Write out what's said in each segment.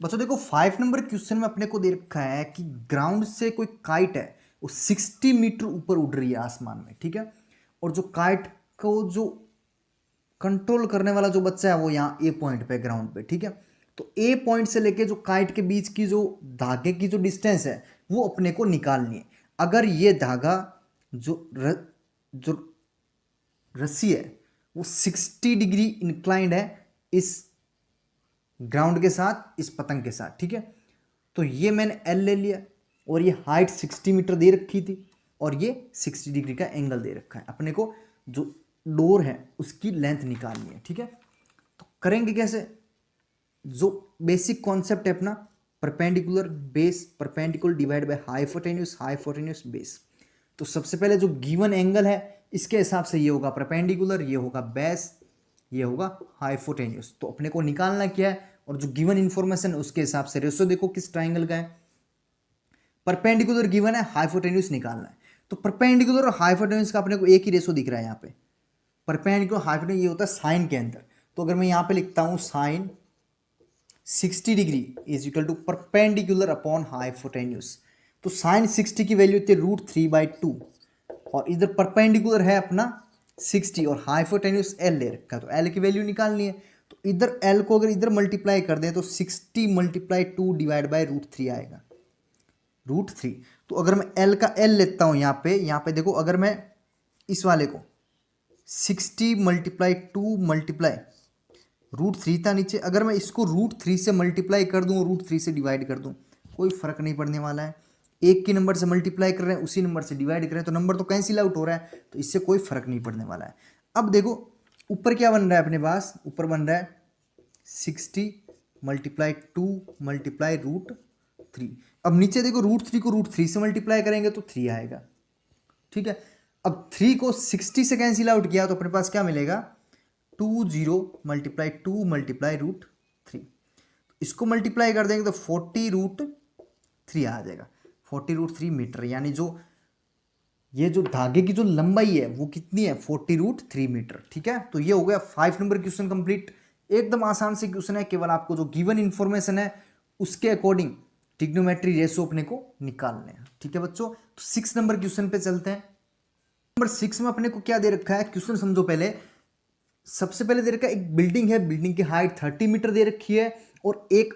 बच्चों देखो 5 number question में अपने को दे रखा है कि ग्राउंड से कोई काइट है वो 60 मीटर ऊपर उड़ रही है आसमान में, ठीक है। और जो काइट को जो कंट्रोल करने वाला जो बच्चा है वो यहाँ ए पॉइंट पे ग्राउंड पे, ठीक है। तो ए पॉइंट से लेके जो काइट के बीच की जो धागे की जो डिस्टेंस है वो अपने को निकालनी है। अगर ये धागा जो रस्सी है वो 60 डिग्री इंक्लाइंड है इस ग्राउंड के साथ, इस पतंग के साथ, ठीक है। तो ये मैंने एल ले लिया और ये हाइट 60 मीटर दे रखी थी और ये 60 डिग्री का एंगल दे रखा है। अपने को जो डोर है उसकी लेंथ निकालनी है, ठीक है। तो करेंगे कैसे? जो बेसिक कॉन्सेप्ट है अपना perpendicular base perpendicular divide by hypotenuse base. तो सबसे पहले जो गिवन एंगल है इसके हिसाब से ये होगा परपेंडिकुलर, ये होगा बेस, ये होगा हाइपोटेन्यूस। तो अपने को निकालना क्या है और जो गिवन इंफॉर्मेशन उसके हिसाब से रेशो देखो किस ट्राइंगल का है। परपेंडिकुलर गिवन है, हाइपोटेन्यूस निकालना है। तो परपेंडिकुलर और हाइपोटेन्यूस का अपने को एक ही रेशो दिख रहा है यहाँ पे। परपेंडिकुलर हाइपोटेन्यूस ये होता है साइन के अंदर। तो अगर मैं यहाँ पे लिखता हूँ sine 60 degree is equal to perpendicular upon hypotenuse. तो साइन 60 की वैल्यू होती है √3/2 और इधर परपेंडिकुलर है अपना 60 और हाइपोटेन्यूस एल ले रखा है। तो एल की वैल्यू निकालनी है। तो इधर एल को अगर इधर मल्टीप्लाई कर दें तो 60 × 2 डिवाइड बाय √3 आएगा, √3। तो अगर मैं एल का एल लेता हूँ यहाँ पे देखो, अगर मैं इस वाले को 60 × 2 मल्टीप्लाई √3 था नीचे, अगर मैं इसको √3 से मल्टीप्लाई कर दूँ, √3 से डिवाइड कर दूँ, कोई फर्क नहीं पड़ने वाला है। एक की नंबर से मल्टीप्लाई कर रहे हैं, उसी नंबर से डिवाइड कर रहे हैं, तो नंबर तो कैंसिल आउट हो रहा है, तो इससे कोई फर्क नहीं पड़ने वाला है। अब देखो ऊपर क्या बन रहा है अपने पास, ऊपर बन रहा है 60 × 2 मल्टीप्लाई √3। अब नीचे देखो √3 को √3 से मल्टीप्लाई करेंगे तो 3 आएगा, ठीक है। अब 3 को 60 से कैंसिल आउट किया तो अपने पास क्या मिलेगा 20 × 2 मल्टीप्लाई √3। इसको मल्टीप्लाई कर देंगे तो 40√3 आ जाएगा, 40√3 मीटर। यानी जो ये जो धागे की जो लंबाई है वो कितनी है 40√3 मीटर, ठीक है। तो ये हो गया 5 नंबर क्वेश्चन कंप्लीट। एकदम आसान से क्वेश्चन है, केवल आपको जो गिवन इंफॉर्मेशन है उसके अकॉर्डिंग ट्रिग्नोमेट्री रेशो अपने को निकालने हैं, ठीक है बच्चों। तो 6 नंबर क्वेश्चन पे चलते हैं। नंबर 6 में अपने को क्या दे रखा है, क्वेश्चन समझो पहले। सबसे पहले दे रखा है एक बिल्डिंग है, बिल्डिंग की हाइट 30 मीटर दे रखी है और एक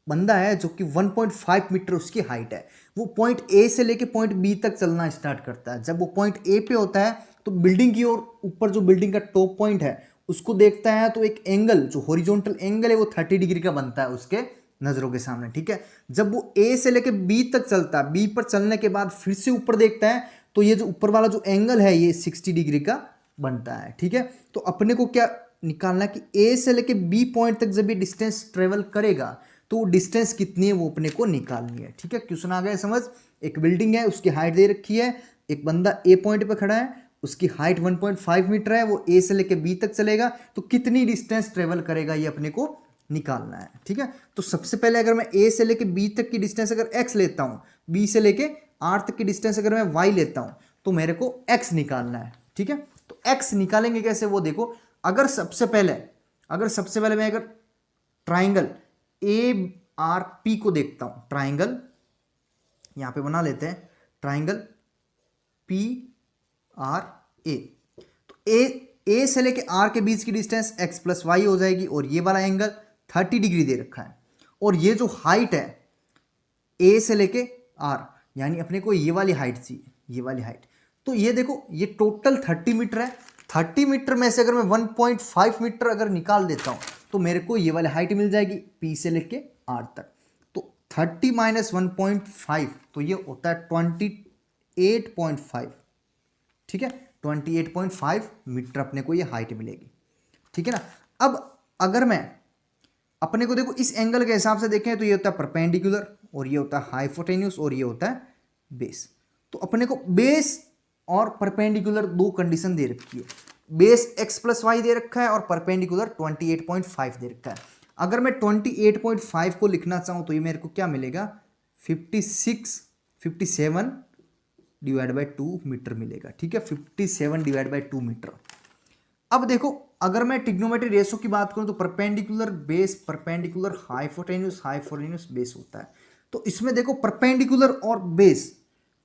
बंदा है जो कि 1.5 मीटर उसकी हाइट है। वो पॉइंट ए से लेके पॉइंट बी तक चलना स्टार्ट करता है। जब वो पॉइंट ए पे होता है तो बिल्डिंग की ओर ऊपर जो बिल्डिंग का टॉप पॉइंट है उसको देखता है, तो एक एंगल जो हॉरिजॉन्टल एंगल है वो 30 डिग्री का बनता है उसके नजरों के सामने, ठीक है। जब वो ए से लेके बी तक चलता है, बी पर चलने के बाद फिर से ऊपर देखता है तो ये जो ऊपर वाला जो एंगल है ये 60 डिग्री का बनता है, ठीक है। तो अपने को क्या निकालना है कि ए से लेके बी पॉइंट तक जब ये डिस्टेंस ट्रेवल करेगा तो डिस्टेंस कितनी है वो अपने को निकालनी है, ठीक है। क्वेश्चन आ गया समझ। एक बिल्डिंग है, उसकी हाइट दे रखी है, एक बंदा ए पॉइंट पे खड़ा है, उसकी हाइट 1.5 मीटर है, वो ए से लेके बी तक चलेगा, तो कितनी डिस्टेंस ट्रेवल करेगा ये अपने को निकालना है, ठीक है। तो सबसे पहले अगर मैं ए से लेके बी तक की डिस्टेंस अगर एक्स लेता हूँ, बी से लेके आर तक की डिस्टेंस अगर मैं वाई लेता हूँ, तो मेरे को एक्स निकालना है, ठीक है। तो एक्स निकालेंगे कैसे वो देखो। अगर सबसे पहले मैं अगर ट्राइंगल ए आर पी को देखता हूं, ट्राइंगल यहां पे बना लेते हैं, ट्राइंगल पी आर ए। तो ए से लेके आर के बीच की डिस्टेंस एक्स प्लस वाई हो जाएगी और ये वाला एंगल 30 डिग्री दे रखा है। और ये जो हाइट है ए से लेके आर, यानी अपने को ये वाली हाइट चाहिए, ये वाली हाइट। तो ये देखो ये टोटल 30 मीटर है। 30 मीटर में से अगर मैं 1.5 मीटर अगर निकाल देता हूं तो मेरे को ये वाली हाइट मिल जाएगी पी से लेके आर तक। तो 30 - 1.5 तो ये होता है 28.5, ठीक है। 28.5 मीटर अपने को ये हाइट मिलेगी, ठीक है ना। अब अगर मैं अपने को देखो इस एंगल के हिसाब से देखें तो ये होता है परपेंडिकुलर और ये होता है हाइपोटेन्यूस और ये होता है बेस। तो अपने को बेस और परपेंडिकुलर दो कंडीशन दे रखी है। Base x plus why they रखा है और परपेंडिकुलर 28.5 दे रखा है। अगर मैं 28.5 को लिखना चाहूँ तो ये मेरे को क्या मिलेगा 57 डिवाइड बाई 2 मीटर मिलेगा, ठीक है। 57 डिवाइड बाई 2 मीटर। अब देखो अगर मैं ट्रिग्नोमेट्री रेशो की बात करूं तो perpendicular base perpendicular hypotenuse base होता है। तो इसमें देखो परपेंडिकुलर और बेस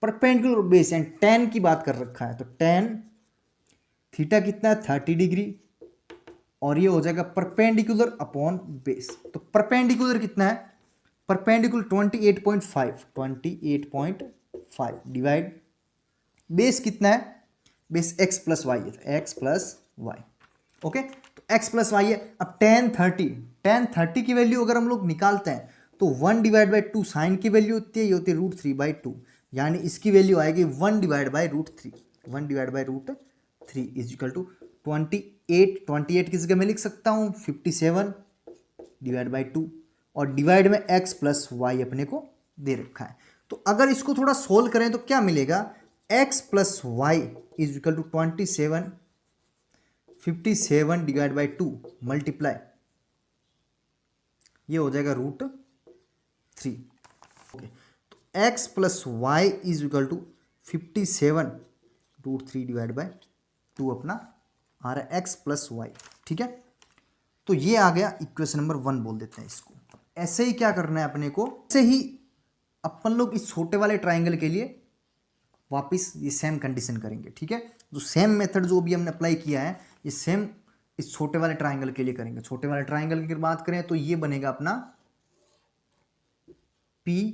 यानी टेन की बात कर रखा है, तो टेन थीटा कितना है 30 डिग्री, और ये हो जाएगा परपेंडिकुलर अपॉन बेस। तो परपेंडिकुलर कितना है, परपेंडिकुलर 28.5 डिवाइड बेस कितना है, बेस x प्लस वाई है, x प्लस वाई। ओके, तो x प्लस वाई है। अब टेन थर्टी की वैल्यू अगर हम लोग निकालते हैं तो 1 डिवाइड बाई 2 साइन की वैल्यू होती है, ये होती है √3/2, यानी इसकी वैल्यू आएगी 1 divide by √3, 1 divide by √3 is equal to 28 की जगह मैं लिख सकता हूँ 57 डिवाइड बाई 2, और डिवाइड में x प्लस वाई अपने को दे रखा है। तो अगर इसको थोड़ा सोल्व करें तो क्या मिलेगा, x plus y is equal to 57 divide by 2 multiply, ये हो जाएगा √3। ओके, तो x plus y is equal to 57 √3 divide by 2 अपना आ रहा है x प्लस वाई। ठीक है, तो ये आ गया इक्वेशन नंबर 1 बोल देते हैं इसको। ऐसे ही क्या करना है अपने को, ऐसे ही अपन लोग इस छोटे वाले ट्राइंगल के लिए वापस ये सेम कंडीशन करेंगे। ठीक है, जो सेम मेथड जो भी हमने अप्लाई किया है ये सेम इस छोटे वाले ट्राइंगल के लिए करेंगे। छोटे वाले ट्राइंगल की बात करें तो ये बनेगा अपना PRB,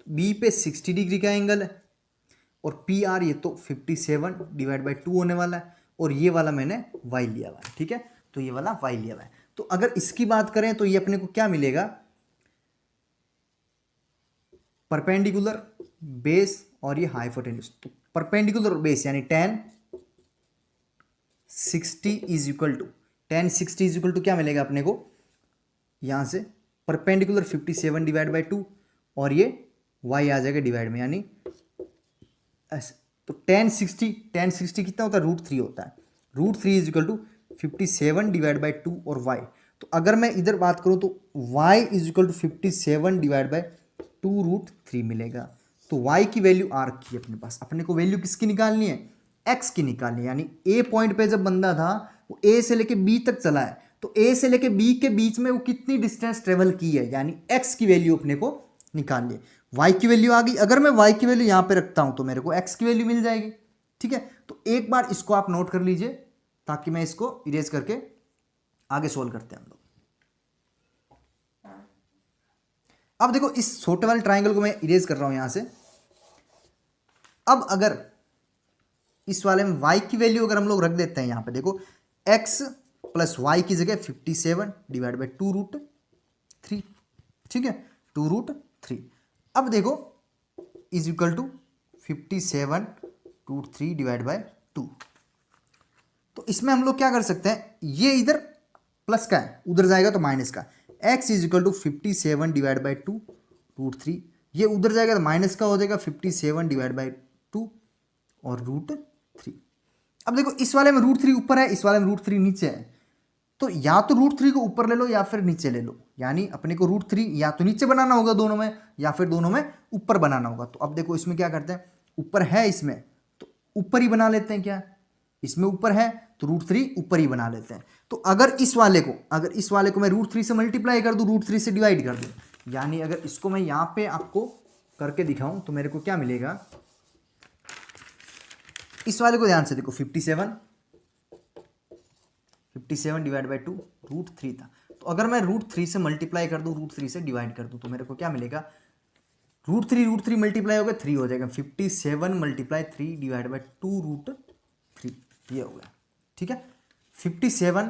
बी पे 60 डिग्री का एंगल है, और PR ये तो 57 डिवाइड बाई 2 होने वाला है, और ये वाला मैंने y लिया हुआ है। ठीक है, तो ये वाला y लिया हुआ है। तो अगर इसकी बात करें तो ये अपने को क्या मिलेगा, परपेंडिकुलर बेस और ये हाइपोटेन्यूस। तो परपेंडिकुलर बेस यानी tan 60 इज इक्वल टू क्या मिलेगा अपने को, यहां से परपेंडिकुलर 57 डिवाइड बाई 2, और ये y आ जाएगा डिवाइड में, यानी ऐसे। तो tan 60 कितना होता है, √3 होता है। √3 is equal to 57 divide by 2 और y। तो अगर मैं इधर बात करूं तो y is equal to 57 divide by 2√3 मिलेगा। तो y की वैल्यू आ रखी है अपने पास, अपने को वैल्यू किसकी निकालनी है, x की निकालनी है। यानी a पॉइंट पे जब बंदा था वो a से लेके b तक चला है, तो a से लेके b के बीच में वो कितनी डिस्टेंस ट्रेवल की है, यानी x की वैल्यू अपने को निकालनी है। y की वैल्यू आ गई, अगर मैं y की वैल्यू यहां पे रखता हूं तो मेरे को x की वैल्यू मिल जाएगी। ठीक है, तो एक बार इसको आप नोट कर लीजिए ताकि मैं इसको इरेज करके आगे सोल्व करते हैं हम लोग। अब देखो इस छोटे वाले ट्राइंगल को मैं इरेज कर रहा हूं यहां से। अब अगर इस वाले में y की वैल्यू अगर हम लोग रख देते हैं यहां पे, देखो x प्लस वाई की जगह 57 डिवाइड बाई 2√3। ठीक है, 2√3। अब देखो is equal to 57√3 divide by 2। तो इसमें हम लोग क्या कर सकते हैं, ये इधर प्लस का है उधर जाएगा तो माइनस का, x is equal to 57 divide by 2√3, ये उधर जाएगा तो माइनस का हो जाएगा 57 डिवाइड बाई 2 और √3। अब देखो इस वाले में √3 ऊपर है, इस वाले में √3 नीचे है, तो या तो √3 को ऊपर ले लो या फिर नीचे ले लो, यानी अपने को √3 या तो नीचे बनाना होगा दोनों में, या फिर दोनों में ऊपर बनाना होगा। तो अब देखो इसमें क्या करते हैं, ऊपर है इसमें तो ऊपर ही बना लेते हैं, क्या इसमें ऊपर है तो √3 ऊपर ही बना लेते हैं। तो अगर इस वाले को मैं √3 से मल्टीप्लाई कर दूं, √3 से डिवाइड कर दूं, यानी अगर इसको मैं यहां पे आपको करके दिखाऊं तो मेरे को क्या मिलेगा, इस वाले को ध्यान से देखो 57 डिवाइड बाई 2 √3 था। तो अगर मैं √3 से मल्टीप्लाई कर दूं, √3 से डिवाइड कर दूं, तो मेरे को क्या मिलेगा, √3 मल्टीप्लाई हो गया 3 हो जाएगा, 57 मल्टीप्लाई 3 डिवाइड बाई 2√3, ये हो गया। ठीक है, 57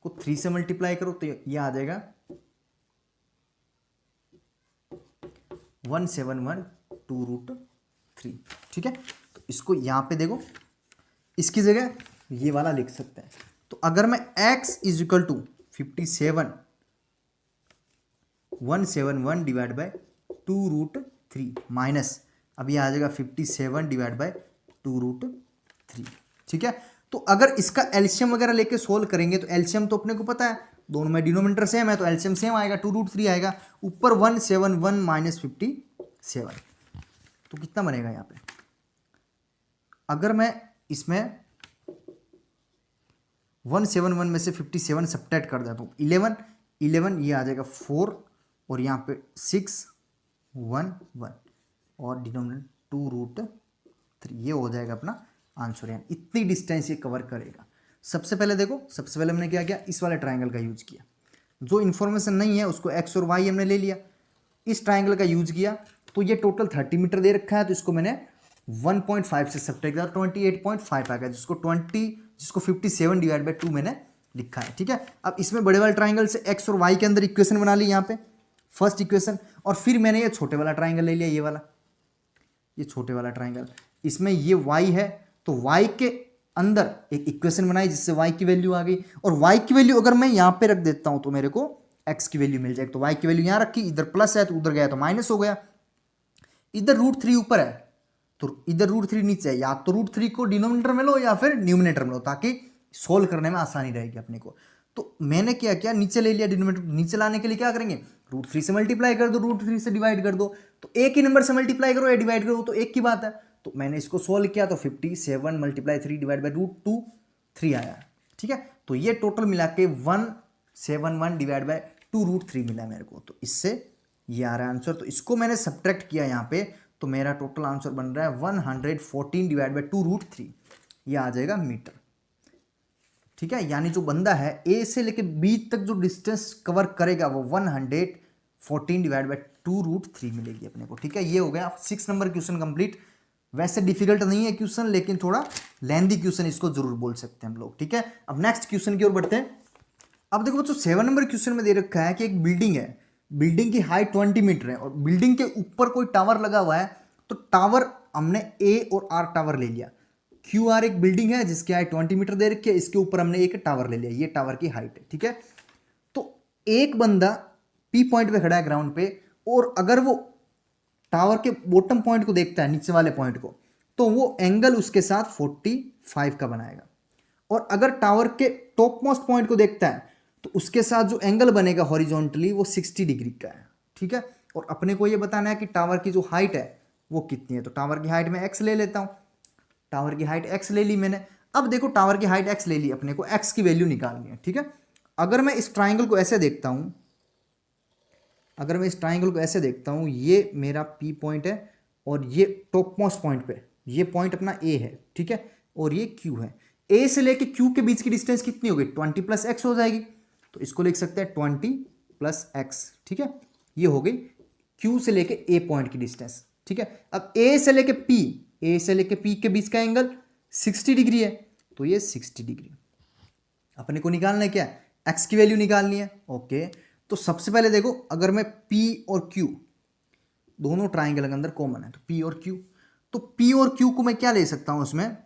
को 3 से मल्टीप्लाई करो तो ये आ जाएगा 1712√3। ठीक है, तो इसको यहां पे देखो, इसकी जगह ये वाला लिख सकते हैं। तो अगर मैं x is equal to 171 divide by 2√3 minus, अब ये आ जाएगा 57 डिवाइड बाई 2√3। ठीक है, तो अगर इसका एलसीएम वगैरह लेके सोल्व करेंगे तो एलसीएम तो अपने को पता है, दोनों में डिनोमिनेटर सेम है तो एलसीएम सेम आएगा, 2√3 आएगा, ऊपर 171 माइनस 57, तो कितना बनेगा यहाँ पे, अगर मैं इसमें 171 में से 57 सब्ट्रैक्ट कर दिया तो 11, 11 ये आ जाएगा 4 और यहाँ पे 6 1 1 और डिनोमिनेटर 2√3, ये हो जाएगा अपना आंसर। यानी इतनी डिस्टेंस ये कवर करेगा। सबसे पहले देखो, सबसे पहले हमने क्या किया, इस वाले ट्राइंगल का यूज किया। जो इन्फॉर्मेशन नहीं है उसको एक्स और वाई हमने ले लिया, इस ट्राइंगल का यूज किया। तो ये टोटल 30 मीटर दे रखा है, तो इसको मैंने 1.5 से सब्ट्रैक्ट किया, 28.5 आ गया, जिसको 57 डिवाइड बाई 2 मैंने लिखा है। ठीक है, अब इसमें बड़े वाले ट्राइंगल से एक्स और वाई के अंदर इक्वेशन बना ली यहाँ पे, फर्स्ट इक्वेशन। और फिर मैंने ये छोटे वाला ट्राइंगल ले लिया, ये वाला, ये छोटे वाला ट्राइंगल, इसमें ये y है, तो y के अंदर एक इक्वेशन बनाई जिससे y की वैल्यू आ गई। और y की वैल्यू अगर मैं यहाँ पे रख देता हूं तो मेरे को x की वैल्यू मिल जाएगी। तो y की वैल्यू यहाँ रखी, इधर प्लस है तो उधर गया तो माइनस हो गया। इधर √3 ऊपर है तो इधर √3 नीचे है, या तो √3 को डिनोमिनेटर में लो या फिर न्यूमिनेटर में लो, ताकि सोल्व करने में आसानी रहेगी अपने को। तो मैंने क्या किया, नीचे ले लिया डिनोमिनेटर। नीचे लाने के लिए क्या करेंगे, √3 से मल्टीप्लाई कर दो, √3 से डिवाइड कर दो। तो एक ही नंबर से मल्टीप्लाई करो या डिवाइड करो तो एक की बात है। तो मैंने इसको सोल्व किया तो 57 × 3 डिवाइड बाई √2 3 आया। ठीक है, तो ये टोटल मिला के 171 डिवाइड बाई 2√3 मिला मेरे को। तो इससे ये आ रहा है आंसर। तो इसको मैंने सब्ट्रैक्ट किया यहाँ पे, तो मेरा टोटल आंसर बन रहा है 114 डिवाइड बाई 2√3, ये आ जाएगा मीटर। ठीक है, यानी जो बंदा है ए से लेके बी तक जो डिस्टेंस कवर करेगा वो 114 डिवाइड बाई 2√3 मिलेगी अपने को। ठीक है, ये हो गया 6 नंबर क्वेश्चन कंप्लीट। वैसे डिफिकल्ट नहीं है क्वेश्चन, लेकिन थोड़ा लेंदी क्वेश्चन इसको जरूर बोल सकते हैं हम लोग। ठीक है, अब नेक्स्ट क्वेश्चन की ओर बढ़ते हैं। अब देखो बच्चों, 7 नंबर क्वेश्चन में दे रखा है कि एक बिल्डिंग है, बिल्डिंग की हाइट 20 मीटर है और बिल्डिंग के ऊपर कोई टावर लगा हुआ है। तो टावर हमने ए और आर टावर ले लिया। क्यू आर एक बिल्डिंग है जिसकी हाइट 20 मीटर दे रखी है, इसके ऊपर हमने एक टावर ले लिया, ये टावर की हाइट है। ठीक है, तो एक बंदा पी पॉइंट पे खड़ा है ग्राउंड पे, और अगर वो टावर के बॉटम पॉइंट को देखता है, नीचे वाले पॉइंट को, तो वो एंगल उसके साथ 45 का बनाएगा। और अगर टावर के टॉप मोस्ट पॉइंट को देखता है तो उसके साथ जो एंगल बनेगा हॉरिजॉन्टली वो 60 डिग्री का है। ठीक है, और अपने को ये बताना है कि टावर की जो हाइट है वो कितनी है। तो टावर की हाइट में एक्स ले लेता हूं, टावर की हाइट एक्स ले ली मैंने। अब देखो, टावर की हाइट एक्स ले ली, अपने को एक्स की वैल्यू निकालनी है। ठीक है, अगर मैं इस ट्राइंगल को ऐसे देखता हूं, अगर मैं इस ट्राइंगल को ऐसे देखता हूं, ये मेरा पी पॉइंट है और ये टॉप मोस्ट पॉइंट पे ये पॉइंट अपना ए है। ठीक है, और ये क्यू है। ए से लेके क्यू के बीच की डिस्टेंस कितनी होगी, 20 + x हो जाएगी। तो इसको लिख सकते हैं 20 + x। ठीक है, ये हो गई क्यू से लेके ए पॉइंट की डिस्टेंस। ठीक है, अब ए से लेके पी के बीच का एंगल 60 डिग्री है, तो ये 60 डिग्री अपने को निकालना है। क्या, एक्स की वैल्यू निकालनी है। ओके, तो सबसे पहले देखो, अगर मैं पी और क्यू दोनों ट्राइंगल के अंदर कॉमन है, तो पी और क्यू, तो पी और क्यू को मैं क्या ले सकता हूं, उसमें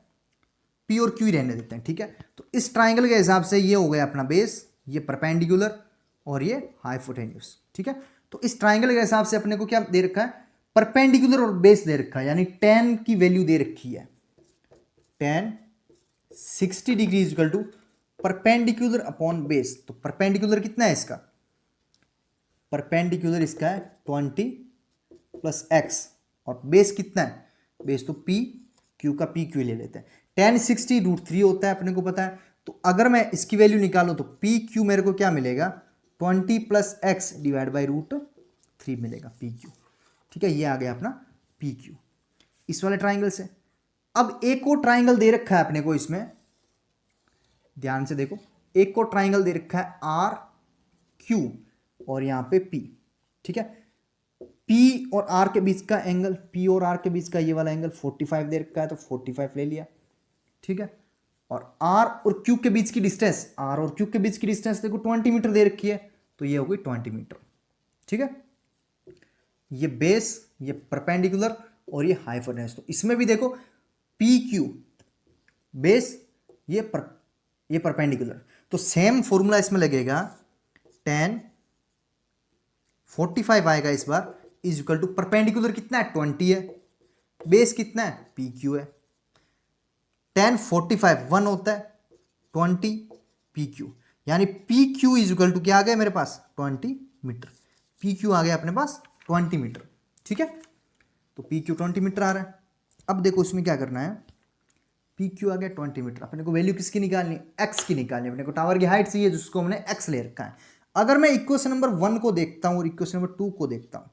पी और क्यू ही रहने देते हैं। ठीक है, तो इस ट्राइंगल के हिसाब से ये हो गया अपना बेस, ये परपेंडिकुलर और ये हाइपोटेन्यूस। ठीक है, तो इस ट्राइंगल के हिसाब से अपने को क्या दे रखा है, परपेंडिकुलर और बेस दे रखा है, यानी tan की वैल्यू दे रखी है। tan 60 degree equal to perpendicular upon base. तो परपेंडिकुलर कितना है इसका, परपेंडिकुलर इसका है 20 + x, और बेस कितना है, बेस तो पी क्यू का पी क्यू ले लेते हैं। tan 60 √3 होता है, अपने को पता है। तो अगर मैं इसकी वैल्यू निकालूं तो पी क्यू मेरे को क्या मिलेगा, 20 + x डिवाइड बाई √3 मिलेगा पी क्यू। ठीक है, ये आ गया अपना पी क्यू इस वाले ट्राइंगल से। अब एक और ट्राइंगल दे रखा है अपने को, इसमें ध्यान से देखो, एक और ट्राइंगल दे रखा है आर क्यू और यहां पे पी। ठीक है, पी और आर के बीच का एंगल, पी और आर के बीच का ये वाला एंगल 45 दे रखा है, तो 45 ले लिया। ठीक है, और आर और क्यू के बीच की डिस्टेंस, आर और क्यू के बीच की डिस्टेंस देखो 20 मीटर दे रखी है, तो ये हो गई 20 मीटर। ठीक है, ये बेस, ये परपेंडिकुलर और ये हाइपोटेन्यूस। तो इसमें भी देखो, पी क्यू बेस, ये परपेंडिकुलर, तो सेम फॉर्मूला इसमें लगेगा। tan 45 आएगा इस बार, इज इक्वल टू परपेंडिकुलर कितना है 20 है, बेस कितना है पी क्यू है। tan 45 1 होता है, 20 पी क्यू, यानी P Q is equal to क्या आ गया मेरे पास, 20 मीटर। पी क्यू आ गया अपने पास 20 मीटर। ठीक है, तो पी क्यू 20 मीटर आ रहा है। अब देखो इसमें क्या करना है, पी क्यू आ गया 20 मीटर। अपने को वैल्यू किसकी निकालनी है, एक्स की निकालनी है। अपने को टावर की हाइट चाहिए जिसको हमने एक्स ले रखा है। अगर मैं इक्वेशन नंबर 1 को देखता हूँ और इक्वेशन नंबर 2 को देखता हूँ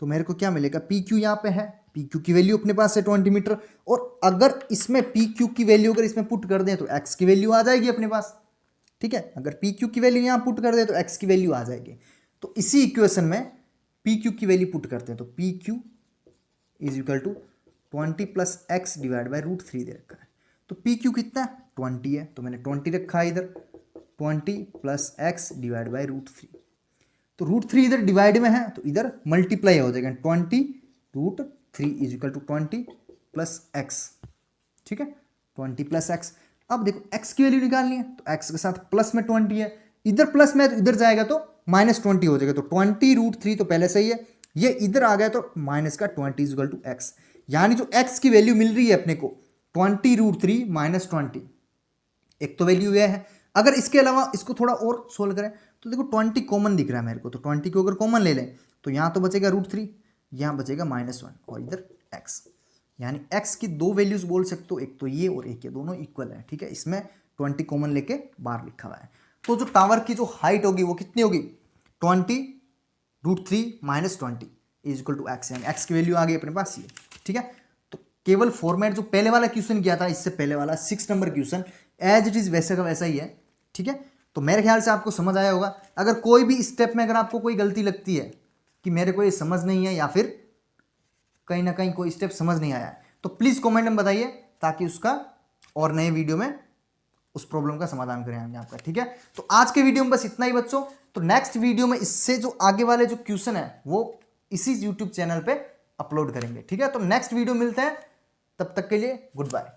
तो मेरे को क्या मिलेगा, पी क्यू यहाँ पे है, पी क्यू की वैल्यू अपने पास है 20 मीटर, और अगर इसमें पी क्यू की वैल्यू अगर इसमें पुट कर दें तो एक्स की वैल्यू आ जाएगी अपने पास, ठीक है। अगर पी क्यू की वैल्यू यहाँ पुट कर दें तो एक्स की वैल्यू आ जाएगी। तो इसी इक्वेशन में पी क्यू की वैल्यू पुट करते हैं तो P Q is equal to 20 plus x divide by √3 दे रखा है। तो पी क्यू कितना है, 20 है, तो मैंने 20 रखा है इधर, 20 प्लस एक्स डिवाइड बाई √3। तो √3 इधर डिवाइड में है तो इधर मल्टीप्लाई हो जाएगा, 20 √3 is equal to 20 plus x, ठीक है, 20 प्लस एक्स। अब देखो एक्स की वैल्यू निकालनी है तो एक्स के साथ प्लस में 20 है, इधर प्लस में है तो इधर जाएगा तो -20 हो जाएगा। तो 20 √3 तो पहले सही है, ये इधर आ गया तो माइनस का 20 इज इक्वल टू एक्स, यानी जो एक्स की वैल्यू मिल रही है अपने को 20 √3 -20, एक तो वैल्यू यह है। अगर इसके अलावा इसको थोड़ा और सोल्व करें तो देखो 20 कॉमन दिख रहा है मेरे को, तो 20 को अगर कॉमन ले लें तो यहाँ तो बचेगा √3, यहाँ बचेगा -1 और इधर x, यानी x की दो वैल्यूज बोल सकते हो, एक तो ये और एक ये, दोनों इक्वल है, ठीक है। इसमें 20 कॉमन लेके बाहर लिखा हुआ है। तो जो टावर की जो हाइट होगी वो कितनी होगी, 20 √3 -20 इज इक्वल टू x, यानी x की वैल्यू आ गई अपने पास ये, ठीक है। तो केवल फॉर्मेट जो पहले वाला क्वेश्चन किया था, इससे पहले वाला 6 number question as it is वैसे का वैसा ही है, ठीक है। तो मेरे ख्याल से आपको समझ आया होगा। अगर कोई भी स्टेप में अगर आपको कोई गलती लगती है कि मेरे को ये समझ नहीं है या फिर कहीं ना कहीं कोई स्टेप समझ नहीं आया है तो प्लीज़ कमेंट में बताइए, ताकि उसका और नए वीडियो में उस प्रॉब्लम का समाधान करेंगे आपका, ठीक है। तो आज के वीडियो में बस इतना ही बच्चों। तो नेक्स्ट वीडियो में इससे जो आगे वाले जो क्वेश्चन है वो इसी यूट्यूब चैनल पे अपलोड करेंगे, ठीक है। तो नेक्स्ट वीडियो मिलते हैं, तब तक के लिए गुड बाय।